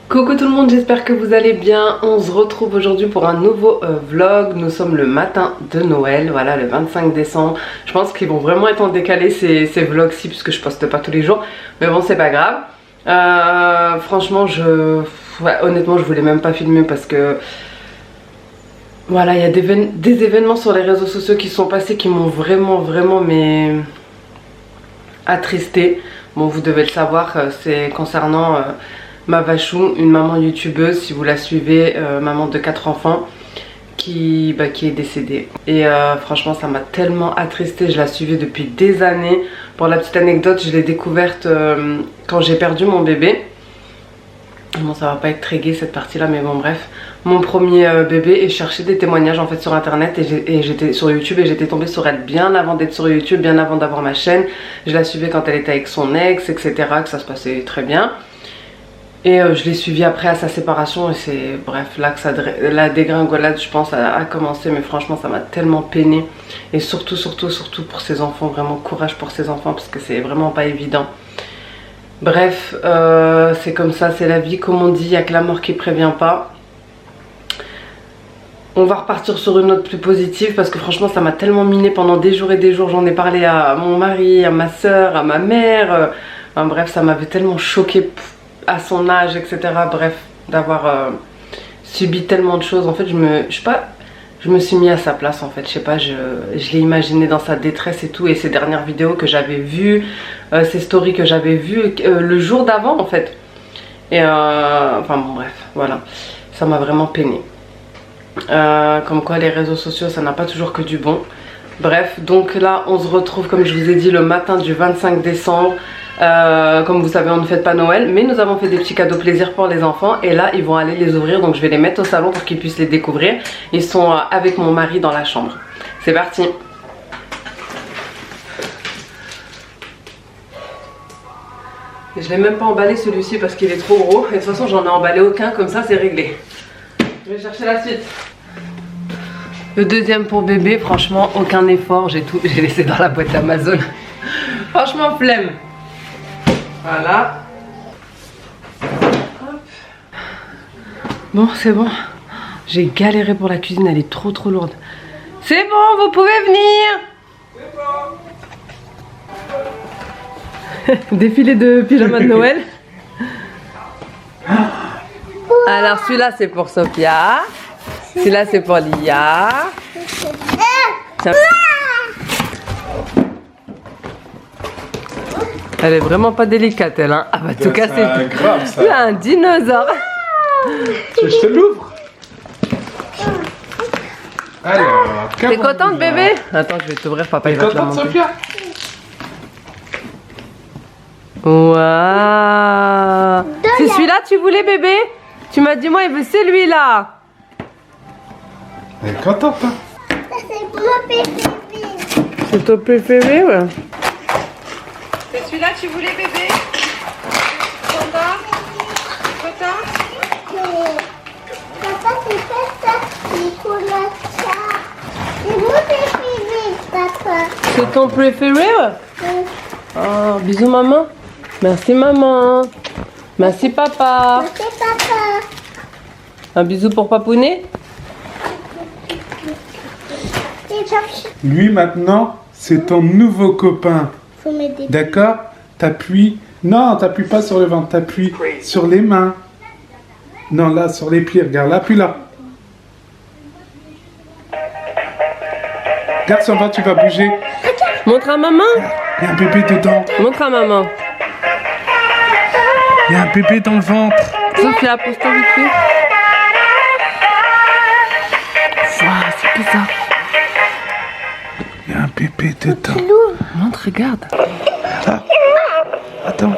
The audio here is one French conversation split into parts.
Coucou tout le monde, j'espère que vous allez bien. On se retrouve aujourd'hui pour un nouveau vlog. Nous sommes le matin de Noël, voilà, le 25 décembre. Je pense qu'ils vont vraiment être en décalé ces vlogs-ci puisque je poste pas tous les jours. Mais bon, c'est pas grave. Franchement, honnêtement, je voulais même pas filmer parce que voilà, il y a des événements sur les réseaux sociaux qui sont passés qui m'ont vraiment mais attristé. Bon, vous devez le savoir, c'est concernant ma Vachou, une maman youtubeuse, si vous la suivez, maman de 4 enfants, qui est décédée. Et franchement, ça m'a tellement attristée, je la suivais depuis des années. Pour la petite anecdote, je l'ai découverte quand j'ai perdu mon bébé. Bon, ça va pas être très gai cette partie là, mais bon bref. Mon premier bébé, et je cherchais des témoignages en fait sur internet et j'étais sur YouTube et j'étais tombée sur elle bien avant d'être sur YouTube, bien avant d'avoir ma chaîne. Je la suivais quand elle était avec son ex, etc., que ça se passait très bien. Et je l'ai suivi après à sa séparation et c'est bref là que la dégringolade je pense a commencé. Mais franchement ça m'a tellement peiné. Et surtout pour ses enfants, vraiment courage pour ses enfants parce que c'est vraiment pas évident. Bref, c'est comme ça, c'est la vie comme on dit, il n'y a que la mort qui prévient pas. On va repartir sur une note plus positive parce que franchement ça m'a tellement miné pendant des jours et des jours. J'en ai parlé à mon mari, à ma soeur, à ma mère, enfin, bref ça m'avait tellement choqué à son âge, etc. Bref, d'avoir subi tellement de choses. En fait, je me suis mis à sa place en fait. Je sais pas, je l'ai imaginé dans sa détresse et tout. Et ces dernières vidéos que j'avais vues, ces stories que j'avais vues le jour d'avant en fait. Et enfin bon, bref, voilà. Ça m'a vraiment peiné. Comme quoi les réseaux sociaux, ça n'a pas toujours que du bon. Bref, donc là, on se retrouve comme je vous ai dit le matin du 25 décembre. Comme vous savez on ne fête pas Noël, mais nous avons fait des petits cadeaux plaisir pour les enfants et là ils vont aller les ouvrir, donc je vais les mettre au salon pour qu'ils puissent les découvrir. Ils sont avec mon mari dans la chambre. C'est parti. Je l'ai même pas emballé celui-ci parce qu'il est trop gros et de toute façon j'en ai emballé aucun, comme ça c'est réglé. Je vais chercher la suite. Le deuxième pour bébé, franchement aucun effort, j'ai laissé dans la boîte Amazon. Franchement flemme. Voilà. Hop. Bon, c'est bon. J'ai galéré pour la cuisine, elle est trop lourde. C'est bon, vous pouvez venir. Défilé de pyjama de Noël. Alors celui-là c'est pour Sophia. Celui-là c'est pour Lia. Elle est vraiment pas délicate elle hein. Ah bah en tout cas c'est grave ça. C'est un dinosaure. Je te l'ouvre. Alors, t'es contente bébé? Attends je vais t'ouvrir, papa il va te la monter. Sophia? Waouh. C'est celui-là tu voulais bébé? Tu m'as dit moi il veut celui-là. Elle est contente hein? C'est mon préféré. C'est ton préféré ouais. C'est celui-là que tu voulais bébé? Content? Papa, c'est pas ça. C'est pour la chat. C'est mon préféré, papa. C'est ton préféré ouais? Oh, bisous maman. Merci maman. Merci papa. C'est papa. Un bisou pour papounet. Lui maintenant, c'est ton nouveau copain. Faut m'aider. D'accord? T'appuies. Non, t'appuies pas sur le ventre, t'appuies sur les mains. Non, là, sur les pieds, regarde, là, appuie là. Regarde sur le ventre, tu vas bouger. Montre à maman. Il y a un bébé dedans. Montre à maman. Il y a un bébé dans le ventre. Sophia, pose-toi vite fait. Waouh, c'est bizarre. Il y a un bébé dedans. Montre, regarde. Ah. Attends.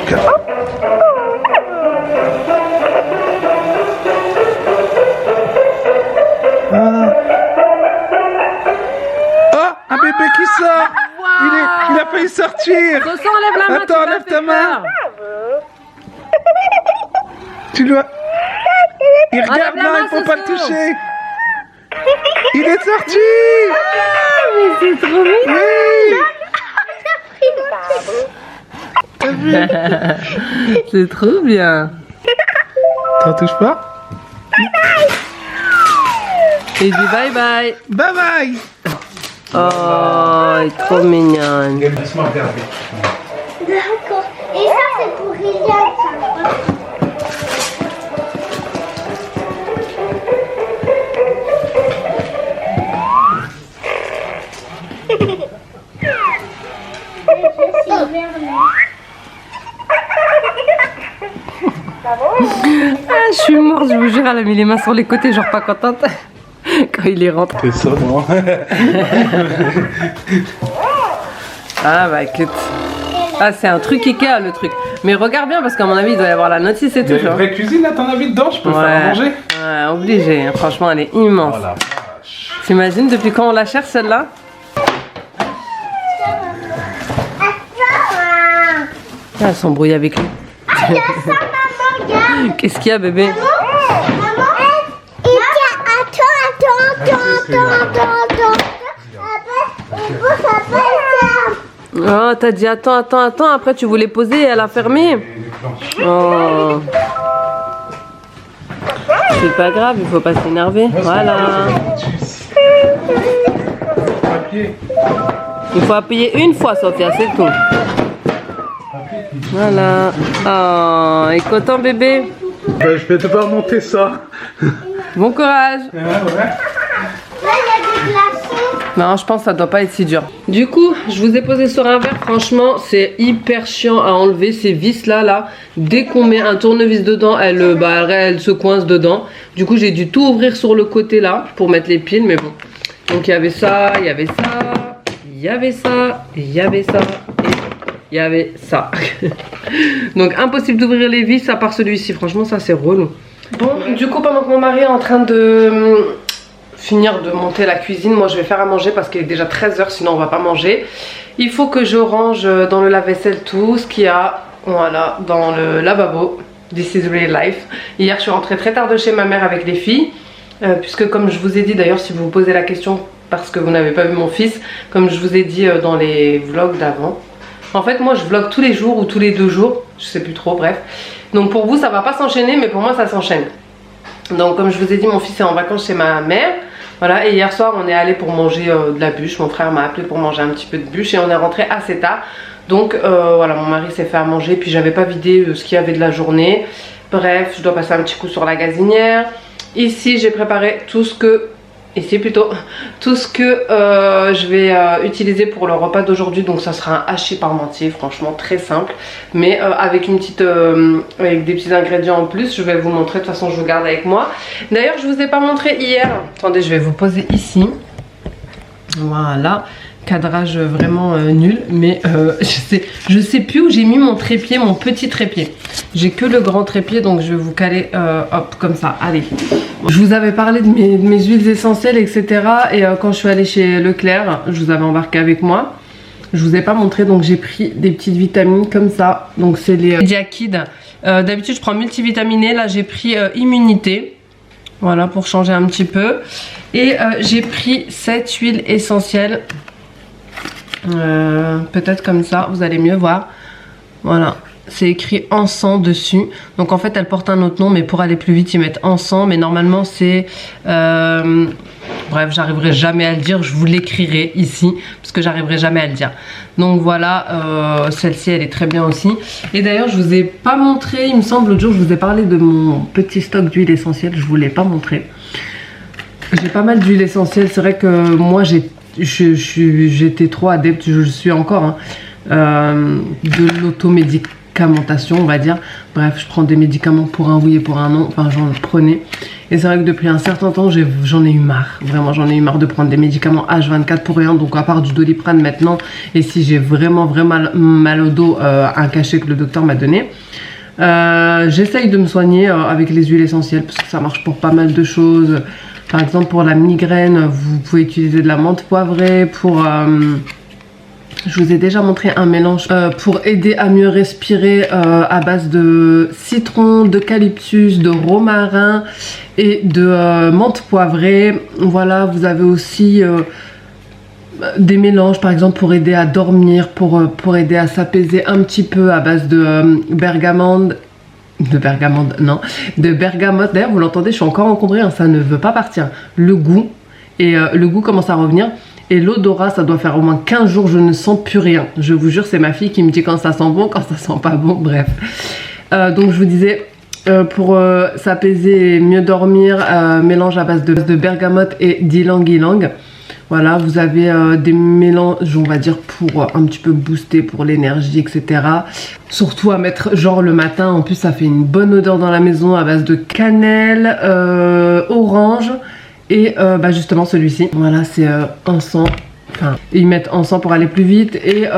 Regarde. Ah. Oh, un bébé qui sort. Il a failli sortir. Soso, enlève la main. Attends, lève ta main. Tu dois... Il regarde, la non, main, il faut pas le Soso. toucher. Il est sorti. Mais c'est trop bien. C'est trop bien. T'en touches pas? Et dis bye bye. Bye bye. Oh, elle est trop mignonne. Laisse-moi regarder. D'accord. Et ça, c'est pour Iliad, ça. Ah, je suis morte, je vous jure, elle a mis les mains sur les côtés, genre pas contente. Quand il est rentré. C'est ça, non? Ah bah écoute. Ah, c'est un truc Ikea le truc. Mais regarde bien parce qu'à mon avis il doit y avoir la notice et Il y a tout. une vraie cuisine à ton avis dedans? Je peux faire à manger? Ouais, obligé. Franchement, elle est immense. Oh la vache. T'imagines depuis quand on la cherche celle-là? Ah, elle s'embrouille avec lui. Qu'est-ce qu'il y a, bébé? Maman, attends. Oh, t'as dit attends, après tu voulais poser et elle a fermé. Oh. C'est pas grave, il faut pas s'énerver. Voilà. Il faut appuyer une fois, Sophia, c'est tout. Voilà. Oh, et content, bébé? Ben, je vais devoir monter ça. Bon courage. Ouais. Non, je pense que ça doit pas être si dur. Du coup, je vous ai posé sur un verre. Franchement, c'est hyper chiant à enlever ces vis là. Dès qu'on met un tournevis dedans, elle se coince dedans. Du coup, j'ai dû tout ouvrir sur le côté là pour mettre les piles. Mais bon. Donc, il y avait ça, il y avait ça, il y avait ça, il y avait ça et il y avait ça. Donc, impossible d'ouvrir les vis à part celui-ci. Franchement, ça c'est relou. Bon, du coup, pendant que mon mari est en train de finir de monter la cuisine, moi je vais faire à manger parce qu'il est déjà 13 h, sinon on va pas manger. Il faut que je range dans le lave-vaisselle tout ce qu'il y a, voilà, dans le lavabo. This is real life. Hier je suis rentrée très tard de chez ma mère avec les filles, puisque comme je vous ai dit, d'ailleurs si vous vous posez la question parce que vous n'avez pas vu mon fils, comme je vous ai dit dans les vlogs d'avant, en fait moi je vlog tous les jours ou tous les 2 jours, je sais plus trop, bref. Donc pour vous ça va pas s'enchaîner, mais pour moi ça s'enchaîne. Donc comme je vous ai dit, mon fils est en vacances chez ma mère. Voilà, et hier soir on est allé pour manger de la bûche. Mon frère m'a appelé pour manger un petit peu de bûche et on est rentré assez tard. Donc voilà, mon mari s'est fait à manger, puis j'avais pas vidé ce qu'il y avait de la journée. Bref, je dois passer un petit coup sur la gazinière. Ici j'ai préparé tout ce que... Ici plutôt, tout ce que je vais utiliser pour le repas d'aujourd'hui. Donc ça sera un hachis parmentier, franchement très simple, mais avec une petite avec des petits ingrédients en plus. Je vais vous montrer, de toute façon je vous garde avec moi. D'ailleurs je vous ai pas montré hier. Attendez, je vais vous poser ici. Voilà, cadrage vraiment nul, mais je sais plus où j'ai mis mon trépied, mon petit trépied. J'ai que le grand trépied, donc je vais vous caler hop comme ça. Allez, je vous avais parlé de mes huiles essentielles, etc. Et quand je suis allée chez Leclerc, je vous avais embarqué avec moi. Je vous ai pas montré, donc j'ai pris des petites vitamines comme ça. Donc c'est les Diakid. D'habitude je prends multivitaminé, là j'ai pris immunité. Voilà, pour changer un petit peu. Et j'ai pris cette huile essentielle. Peut-être comme ça, vous allez mieux voir. Voilà, c'est écrit encens dessus. Donc en fait elle porte un autre nom, mais pour aller plus vite ils mettent encens. Mais normalement c'est... bref, j'arriverai jamais à le dire. Je vous l'écrirai ici parce que j'arriverai jamais à le dire. Donc voilà, celle-ci elle est très bien aussi. Et d'ailleurs je vous ai pas montré, il me semble l'autre jour je vous ai parlé de mon petit stock d'huile essentielle. Je vous l'ai pas montré. J'ai pas mal d'huile essentielle. C'est vrai que moi j'étais trop adepte, je le suis encore, hein, de l'automédication. médicamentation, on va dire. Bref, je prends des médicaments pour un oui et pour un non, enfin j'en prenais. Et c'est vrai que depuis un certain temps, j'en ai eu marre. Vraiment, j'en ai eu marre de prendre des médicaments H24 pour rien. Donc à part du Doliprane maintenant, et si j'ai vraiment mal au dos, un cachet que le docteur m'a donné. J'essaye de me soigner avec les huiles essentielles parce que ça marche pour pas mal de choses. Par exemple pour la migraine, vous pouvez utiliser de la menthe poivrée. Pour je vous ai déjà montré un mélange pour aider à mieux respirer à base de citron, d'eucalyptus, de romarin et de menthe poivrée. Voilà, vous avez aussi des mélanges par exemple pour aider à dormir, pour aider à s'apaiser un petit peu à base de bergamote. D'ailleurs vous l'entendez, je suis encore encombrée, hein, ça ne veut pas partir. Le goût commence à revenir. Et l'odorat, ça doit faire au moins 15 jours, je ne sens plus rien. Je vous jure, c'est ma fille qui me dit quand ça sent bon, quand ça sent pas bon, bref. Donc je vous disais, pour s'apaiser et mieux dormir, mélange à base de bergamote et d'ylang-ylang. Voilà, vous avez des mélanges, on va dire, pour un petit peu booster pour l'énergie, etc. Surtout à mettre genre le matin, en plus ça fait une bonne odeur dans la maison à base de cannelle, orange. Et justement celui-ci, voilà, c'est encens. Enfin, ils mettent encens pour aller plus vite. Et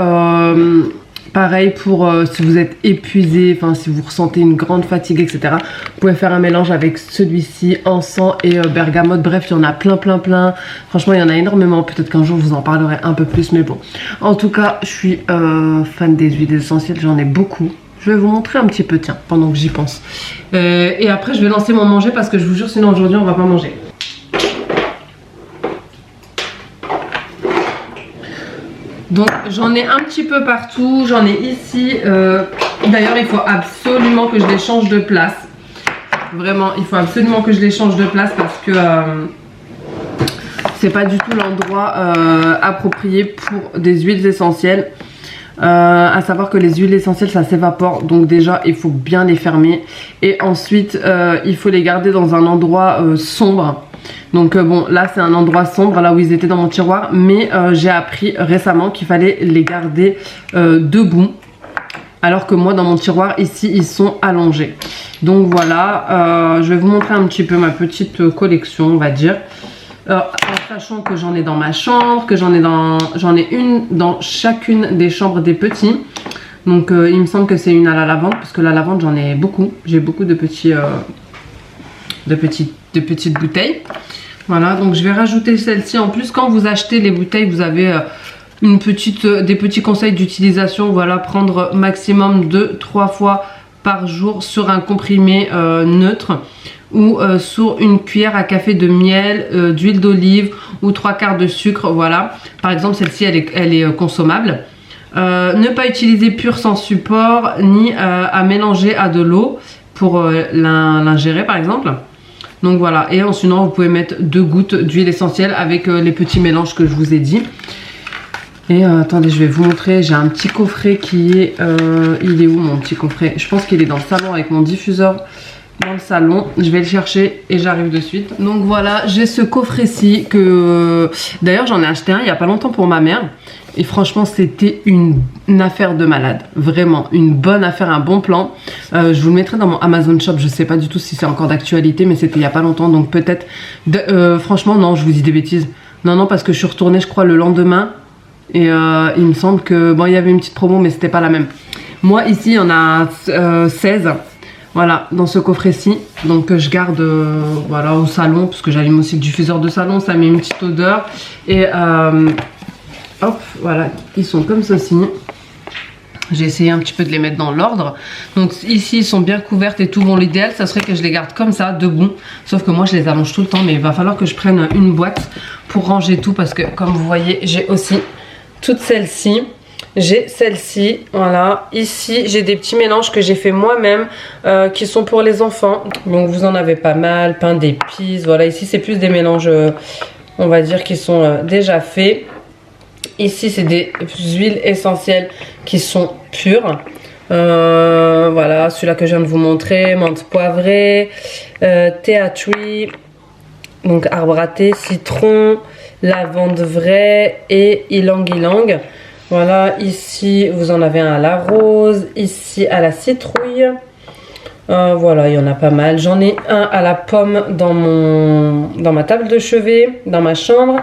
pareil pour si vous êtes épuisé, enfin si vous ressentez une grande fatigue, etc. Vous pouvez faire un mélange avec celui-ci, encens et bergamote. Bref, il y en a plein. Franchement, il y en a énormément. Peut-être qu'un jour, je vous en parlerai un peu plus. Mais bon, en tout cas, je suis fan des huiles essentielles. J'en ai beaucoup. Je vais vous montrer un petit peu, tiens, pendant que j'y pense. Et après, je vais lancer mon manger parce que je vous jure, sinon aujourd'hui, on va pas manger. Donc j'en ai un petit peu partout, j'en ai ici, d'ailleurs il faut absolument que je les change de place. Vraiment, il faut absolument que je les change de place parce que c'est pas du tout l'endroit approprié pour des huiles essentielles. À savoir que les huiles essentielles ça s'évapore, donc déjà il faut bien les fermer. Et ensuite il faut les garder dans un endroit sombre. Donc bon, là c'est un endroit sombre, là où ils étaient dans mon tiroir. Mais j'ai appris récemment qu'il fallait les garder debout. Alors que moi dans mon tiroir ici ils sont allongés. Donc voilà, je vais vous montrer un petit peu ma petite collection, on va dire. En sachant que j'en ai dans ma chambre, que j'en ai une dans chacune des chambres des petits. Donc il me semble que c'est une à la lavande, parce que la lavande j'en ai beaucoup. J'ai beaucoup de petites bouteilles. Voilà, donc je vais rajouter celle-ci. En plus, quand vous achetez les bouteilles, vous avez des petits conseils d'utilisation. Voilà, prendre maximum 2-3 fois par jour sur un comprimé neutre, ou sur une cuillère à café de miel, d'huile d'olive ou 3/4 de sucre. Voilà, par exemple celle-ci elle est consommable. Ne pas utiliser pur sans support, ni à mélanger à de l'eau pour l'ingérer par exemple. Donc voilà, et sinon vous pouvez mettre 2 gouttes d'huile essentielle avec les petits mélanges que je vous ai dit. Et attendez, je vais vous montrer, j'ai un petit coffret qui est... il est où mon petit coffret? Je pense qu'il est dans le salon avec mon diffuseur dans le salon. Je vais le chercher et j'arrive de suite. Donc voilà, j'ai ce coffret-ci que... D'ailleurs j'en ai acheté un il n'y a pas longtemps pour ma mère. Et franchement c'était une affaire de malade. Vraiment une bonne affaire, un bon plan. Je vous le mettrai dans mon Amazon Shop. Je sais pas du tout si c'est encore d'actualité, mais c'était il n'y a pas longtemps. Donc peut-être... franchement non, je vous dis des bêtises. Non, parce que je suis retournée je crois le lendemain. Et il me semble que... Bon, il y avait une petite promo mais c'était pas la même. Moi ici il y en a 16. Voilà, dans ce coffret-ci. Donc je garde voilà, au salon, parce que j'allume aussi le diffuseur de salon, ça met une petite odeur. Et hop, voilà, ils sont comme ceci. J'ai essayé un petit peu de les mettre dans l'ordre. Donc ici, ils sont bien couvertes et tout. Bon, l'idéal, ça serait que je les garde comme ça, debout. Sauf que moi, je les allonge tout le temps. Mais il va falloir que je prenne une boîte pour ranger tout. Parce que, comme vous voyez, j'ai aussi toutes celles-ci. J'ai celle-ci, voilà. Ici, j'ai des petits mélanges que j'ai fait moi-même, qui sont pour les enfants. Donc, vous en avez pas mal, pain d'épices. Voilà, ici, c'est plus des mélanges, on va dire, qui sont déjà faits. Ici, c'est des huiles essentielles qui sont pures. Voilà, celui-là que je viens de vous montrer, menthe poivrée, tea tree, donc arbre à thé, citron, lavande vraie et ylang-ylang. Voilà, ici vous en avez un à la rose, ici à la citrouille. Voilà, il y en a pas mal. J'en ai un à la pomme dans ma table de chevet, dans ma chambre.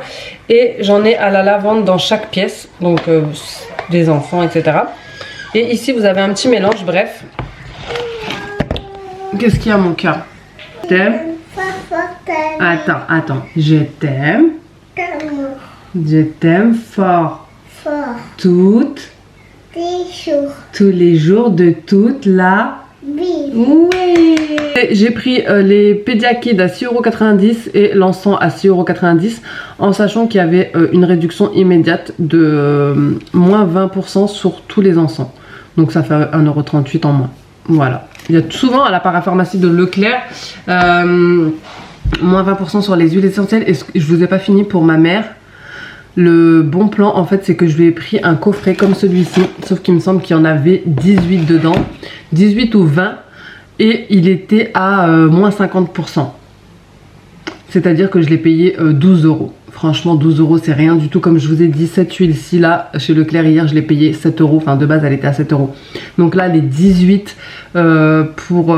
Et j'en ai à la lavande dans chaque pièce. Donc des enfants, etc. Et ici vous avez un petit mélange, bref. Qu'est-ce qu'il y a mon cœur? Je t'aime. Attends. Je t'aime. Je t'aime fort. Toutes. Tous les jours de toute la vie. Oui. J'ai pris les Pediakids à 6,90 € et l'encens à 6,90 € en sachant qu'il y avait une réduction immédiate de moins 20% sur tous les encens. Donc ça fait 1,38 € en moins. Voilà. Il y a souvent à la parapharmacie de Leclerc moins 20% sur les huiles essentielles. Et je vous ai pas fini pour ma mère. Le bon plan en fait c'est que je lui ai pris un coffret comme celui-ci, sauf qu'il me semble qu'il y en avait 18 dedans, 18 ou 20 et il était à moins 50%. C'est à dire que je l'ai payé 12 €. Franchement 12 € c'est rien du tout, comme je vous ai dit. Cette huile ci là chez Leclerc hier je l'ai payé 7 €, enfin de base elle était à 7 €. Donc là les 18 pour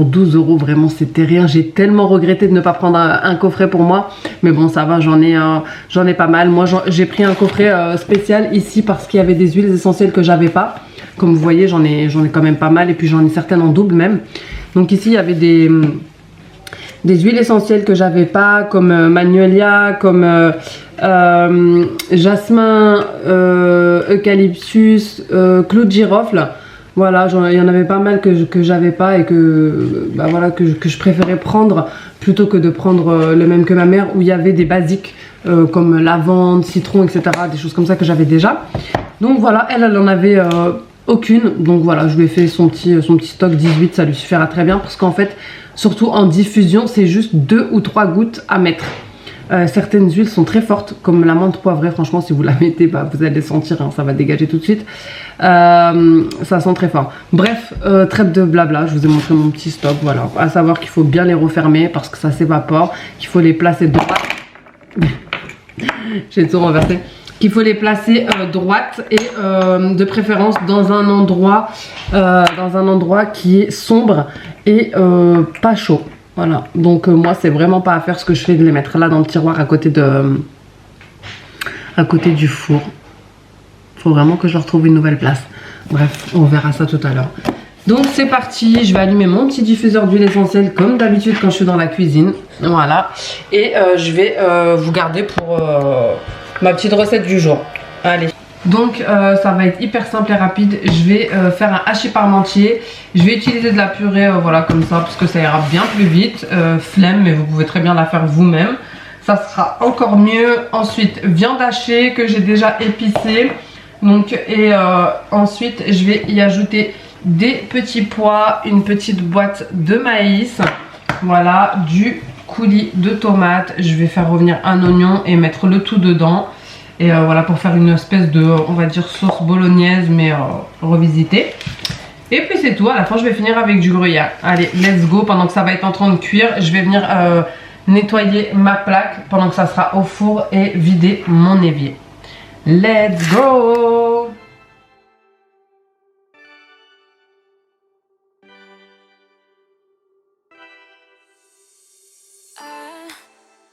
12 € vraiment c'était rien. J'ai tellement regretté de ne pas prendre un coffret pour moi, mais bon ça va, j'en ai pas mal. Moi j'ai pris un coffret spécial ici parce qu'il y avait des huiles essentielles que j'avais pas. Comme vous voyez j'en ai quand même pas mal, et puis j'en ai certaines en double même. Donc ici il y avait des huiles essentielles que j'avais pas, comme magnolia, comme jasmin, eucalyptus, clou de girofle. Voilà, il y en avait pas mal que j'avais pas et que je préférais prendre plutôt que de prendre le même que ma mère, où il y avait des basiques comme lavande, citron, etc. Des choses comme ça que j'avais déjà. Donc voilà, elle en avait aucune. Donc voilà, je lui ai fait son petit stock 18, ça lui suffira très bien parce qu'en fait, surtout en diffusion, c'est juste 2 ou 3 gouttes à mettre. Certaines huiles sont très fortes, comme la menthe poivrée. Franchement, si vous la mettez, vous allez sentir, hein, ça va dégager tout de suite. Ça sent très fort. Bref, trêve de blabla, je vous ai montré mon petit stock. Voilà, à savoir qu'il faut bien les refermer parce que ça s'évapore, qu'il faut les placer droit. J'ai tout renversé. Qu'il faut les placer droite et de préférence dans un endroit qui est sombre et pas chaud. Voilà, donc moi c'est vraiment pas à faire ce que je fais de les mettre là dans le tiroir à côté du four. Faut vraiment que je retrouve une nouvelle place. Bref, on verra ça tout à l'heure. Donc c'est parti, je vais allumer mon petit diffuseur d'huile essentielle comme d'habitude quand je suis dans la cuisine. Voilà, et je vais vous garder pour ma petite recette du jour. Allez. Donc ça va être hyper simple et rapide. Je vais faire un hachis parmentier. Je vais utiliser de la purée voilà comme ça parce que ça ira bien plus vite. Flemme, mais vous pouvez très bien la faire vous-même. Ça sera encore mieux. Ensuite viande hachée que j'ai déjà épicée. Donc et ensuite je vais y ajouter des petits pois, une petite boîte de maïs. Voilà, du coulis de tomates. Je vais faire revenir un oignon et mettre le tout dedans. Et voilà, pour faire une espèce de, on va dire, sauce bolognaise, mais revisitée. Et puis c'est tout, à la fin je vais finir avec du gruyère. Allez, let's go. Pendant que ça va être en train de cuire, je vais venir nettoyer ma plaque pendant que ça sera au four et vider mon évier. Let's go!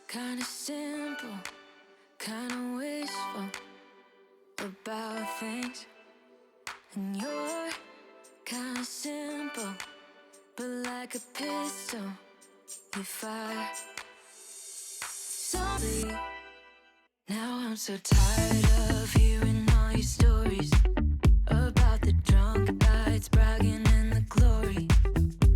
Kinda simple, kinda wishful about things, and you're kinda simple, but like a pistol, you fire. Sorry, now I'm so tired of hearing all your stories about the drunk nights, bragging in the glory.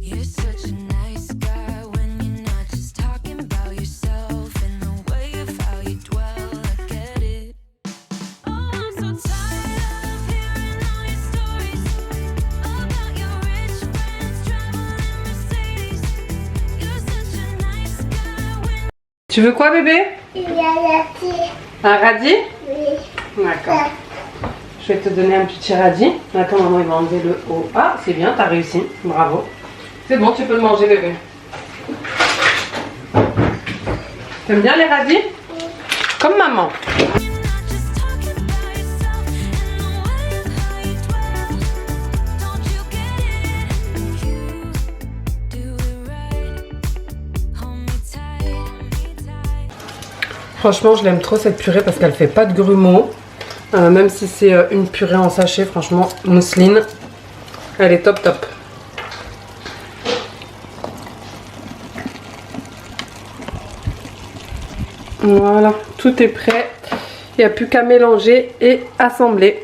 You're such a nice guy when you're not just talking about yourself and the way of how you dwell. I get it. Oh, I'm so tired of hearing all your stories about your rich friends traveling Mercedes. You're such a nice guy when... Tu veux quoi bébé? Il y a la petite. Un radis? Oui. D'accord. Je vais te donner un petit radis. Attends, maman, il va enlever le haut. Ah, c'est bien, t'as réussi. Bravo. C'est bon, tu peux le manger, bébé. T'aimes bien les radis? Comme maman. you're not just talking about yourself Franchement, je l'aime trop cette purée parce qu'elle fait pas de grumeaux. Même si c'est une purée en sachet, franchement, mousseline, elle est top top. Voilà, tout est prêt. Il n'y a plus qu'à mélanger et assembler.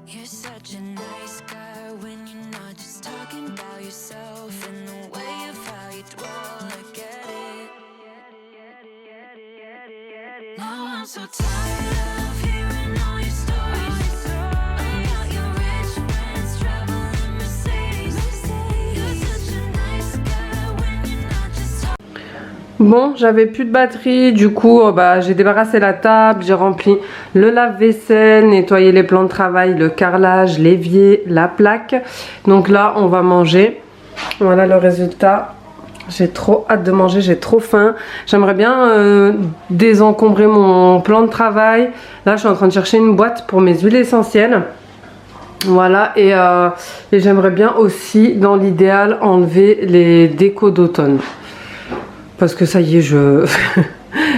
You're such a nice guy when you're not just talking about yourself and the way of how you dwell. I get it. Now I'm so tired of hearing all your stories about your rich friends traveling Mercedes. You're such a nice guy when you're not just talking. Bon, j'avais plus de batterie, du coup j'ai débarrassé la table, j'ai rempli le lave-vaisselle, nettoyé les plans de travail, le carrelage, l'évier, la plaque. Donc là, on va manger. Voilà le résultat. J'ai trop hâte de manger, j'ai trop faim. J'aimerais bien désencombrer mon plan de travail. Là, je suis en train de chercher une boîte pour mes huiles essentielles. Voilà, et j'aimerais bien aussi, dans l'idéal, enlever les décos d'automne. Parce que ça y est,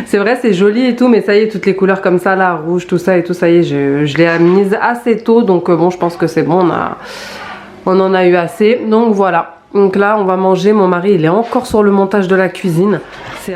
c'est vrai, c'est joli et tout, mais ça y est, toutes les couleurs comme ça, là, rouge, tout ça et tout, ça y est, je l'ai mise assez tôt. Donc bon, je pense que c'est bon, on en a eu assez. Donc voilà, donc là, on va manger. Mon mari, il est encore sur le montage de la cuisine. C'est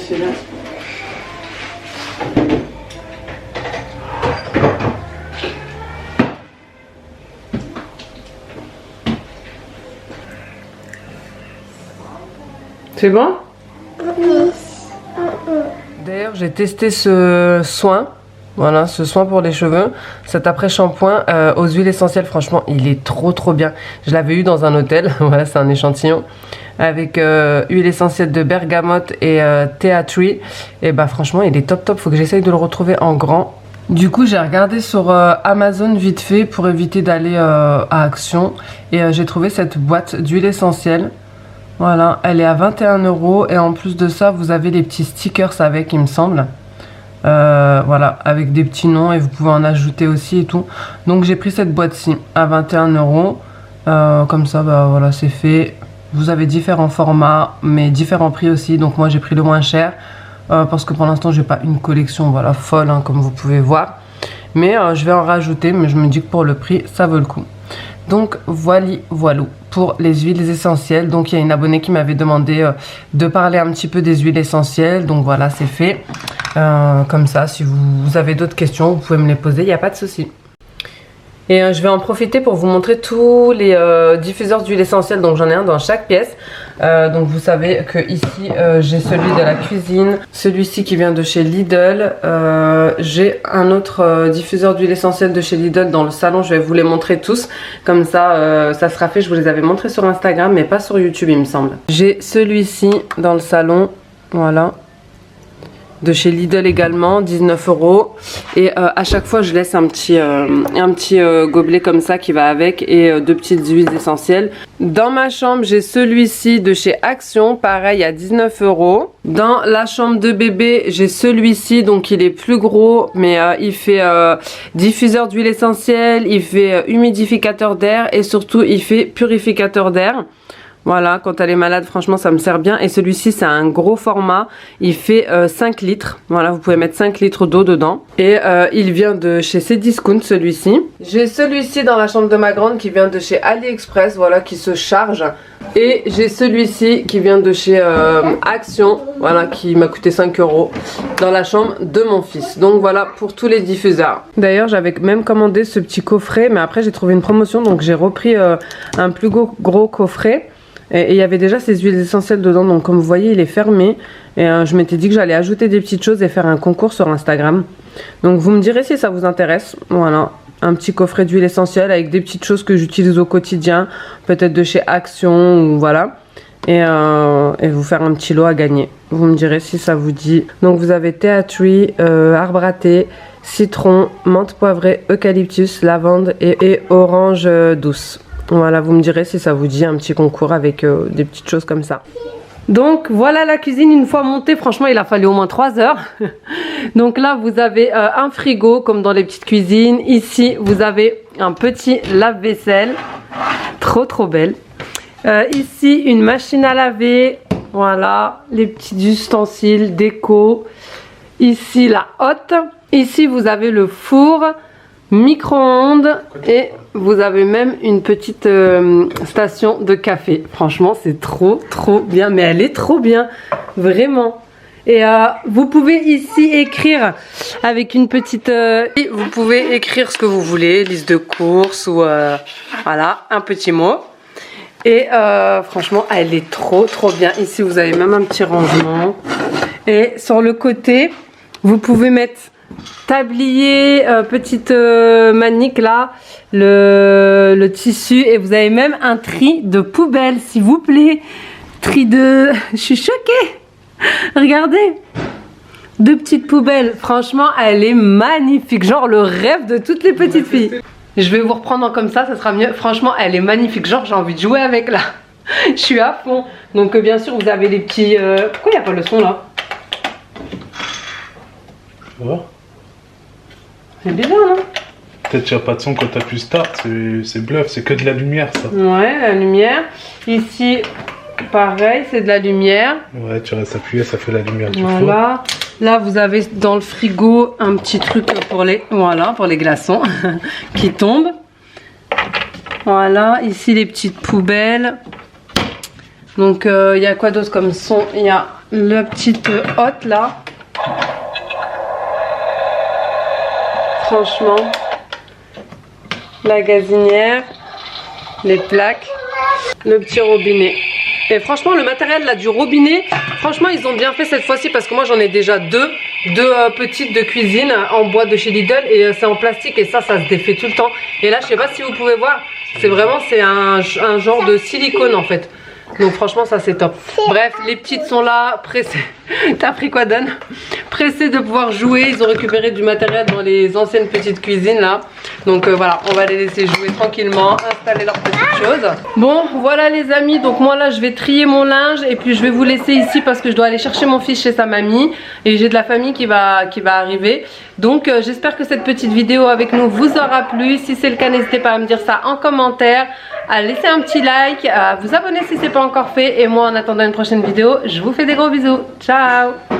celui-là. C'est bon? Oui. D'ailleurs, j'ai testé ce soin. Voilà, ce soin pour les cheveux, cet après-shampoing aux huiles essentielles, franchement, il est trop bien. Je l'avais eu dans un hôtel, voilà, c'est un échantillon, avec huile essentielle de bergamote et tea tree. Et bah franchement, il est top, faut que j'essaye de le retrouver en grand. Du coup, j'ai regardé sur Amazon vite fait pour éviter d'aller à Action. Et j'ai trouvé cette boîte d'huile essentielle. Voilà, elle est à 21 € et en plus de ça, vous avez les petits stickers avec, il me semble. Voilà, avec des petits noms et vous pouvez en ajouter aussi et tout. Donc j'ai pris cette boîte-ci à 21 €. Comme ça, bah voilà, c'est fait. Vous avez différents formats, mais différents prix aussi. Donc moi j'ai pris le moins cher parce que pour l'instant j'ai pas une collection voilà folle hein, comme vous pouvez voir. Mais je vais en rajouter, mais je me dis que pour le prix ça vaut le coup. Donc voilà pour les huiles essentielles. Donc il y a une abonnée qui m'avait demandé de parler un petit peu des huiles essentielles. Donc voilà, c'est fait. Comme ça, si vous avez d'autres questions, vous pouvez me les poser, il n'y a pas de souci. Et je vais en profiter pour vous montrer tous les diffuseurs d'huile essentielle. Donc j'en ai un dans chaque pièce. Donc vous savez que ici j'ai celui de la cuisine, celui-ci qui vient de chez Lidl. J'ai un autre diffuseur d'huile essentielle de chez Lidl dans le salon. Je vais vous les montrer tous. Comme ça, ça sera fait. Je vous les avais montrés sur Instagram, mais pas sur YouTube, il me semble. J'ai celui-ci dans le salon. Voilà. de chez Lidl également, 19 €. Et à chaque fois je laisse un petit gobelet comme ça qui va avec et 2 petites huiles essentielles. Dans ma chambre j'ai celui-ci de chez Action, pareil à 19 €. Dans la chambre de bébé j'ai celui-ci, donc il est plus gros mais il fait diffuseur d'huile essentielle, il fait humidificateur d'air et surtout il fait purificateur d'air. Voilà, quand elle est malade, franchement, ça me sert bien. Et celui-ci, c'est un gros format. Il fait 5 litres. Voilà, vous pouvez mettre 5 litres d'eau dedans. Et il vient de chez Cdiscount, celui-ci. J'ai celui-ci dans la chambre de ma grande qui vient de chez AliExpress, voilà, qui se charge. Et j'ai celui-ci qui vient de chez Action, voilà, qui m'a coûté 5 € dans la chambre de mon fils. Donc voilà pour tous les diffuseurs. D'ailleurs, j'avais même commandé ce petit coffret, mais après j'ai trouvé une promotion, donc j'ai repris un plus gros coffret. Et il y avait déjà ces huiles essentielles dedans, donc comme vous voyez il est fermé. Et je m'étais dit que j'allais ajouter des petites choses et faire un concours sur Instagram. Donc vous me direz si ça vous intéresse. Voilà, un petit coffret d'huile essentielle avec des petites choses que j'utilise au quotidien, peut-être de chez Action ou voilà. Et vous faire un petit lot à gagner. Vous me direz si ça vous dit. Donc vous avez tea tree, arbre à thé, citron, menthe poivrée, eucalyptus, lavande et orange douce. Voilà, vous me direz si ça vous dit un petit concours avec des petites choses comme ça. Donc voilà la cuisine une fois montée, franchement il a fallu au moins 3 heures. Donc là vous avez un frigo comme dans les petites cuisines. Ici vous avez un petit lave-vaisselle, trop belle. Ici une machine à laver, voilà les petits ustensiles déco. Ici la hotte. Ici vous avez le four, micro-ondes et vous avez même une petite station de café. Franchement c'est trop bien, mais elle est trop bien vraiment. Et vous pouvez ici écrire avec une petite vous pouvez écrire ce que vous voulez, liste de courses ou voilà un petit mot. Et franchement elle est trop bien. Ici vous avez même un petit rangement et sur le côté vous pouvez mettre tablier, petite manique là, le tissu, et vous avez même un tri de poubelle s'il vous plaît. Tri de... Je suis choquée. Regardez, 2 petites poubelles. Franchement elle est magnifique, genre le rêve de toutes les petites filles. Je vais vous reprendre comme ça sera mieux. Franchement elle est magnifique, genre j'ai envie de jouer avec là. Je suis à fond. Donc bien sûr vous avez les petits... Pourquoi il n'y a pas le son là? Oh. C'est bizarre, non? Peut-être qu'il n'y a pas de son quand tu appuies start, c'est bluff, c'est que de la lumière ça. Ouais, la lumière. Ici, pareil, c'est de la lumière. Ouais, tu restes appuyé, ça fait la lumière du voilà. Là, vous avez dans le frigo un petit truc pour les, voilà, pour les glaçons qui tombent. Voilà, ici les petites poubelles. Donc, il y a quoi d'autre comme son? Il y a la petite hotte là. Franchement, la gazinière, les plaques, le petit robinet. Et franchement le matériel là du robinet, franchement ils ont bien fait cette fois-ci parce que moi j'en ai déjà deux petites de cuisine en bois de chez Lidl et c'est en plastique et ça se défait tout le temps. Et là je sais pas si vous pouvez voir, c'est vraiment un genre de silicone en fait. Donc franchement ça c'est top. Bref, les petites sont là, pressées. T'as pris quoi Dan? Pressées de pouvoir jouer. Ils ont récupéré du matériel dans les anciennes petites cuisines là. Donc voilà, on va les laisser jouer tranquillement, installer leurs petites choses. Bon voilà les amis, donc moi là je vais trier mon linge et puis je vais vous laisser ici parce que je dois aller chercher mon fils chez sa mamie. Et j'ai de la famille qui va arriver. Donc j'espère que cette petite vidéo avec nous vous aura plu. Si c'est le cas, n'hésitez pas à me dire ça en commentaire, à laisser un petit like, à vous abonner si c'est pas encore fait. Et moi en attendant une prochaine vidéo, je vous fais des gros bisous. Ciao.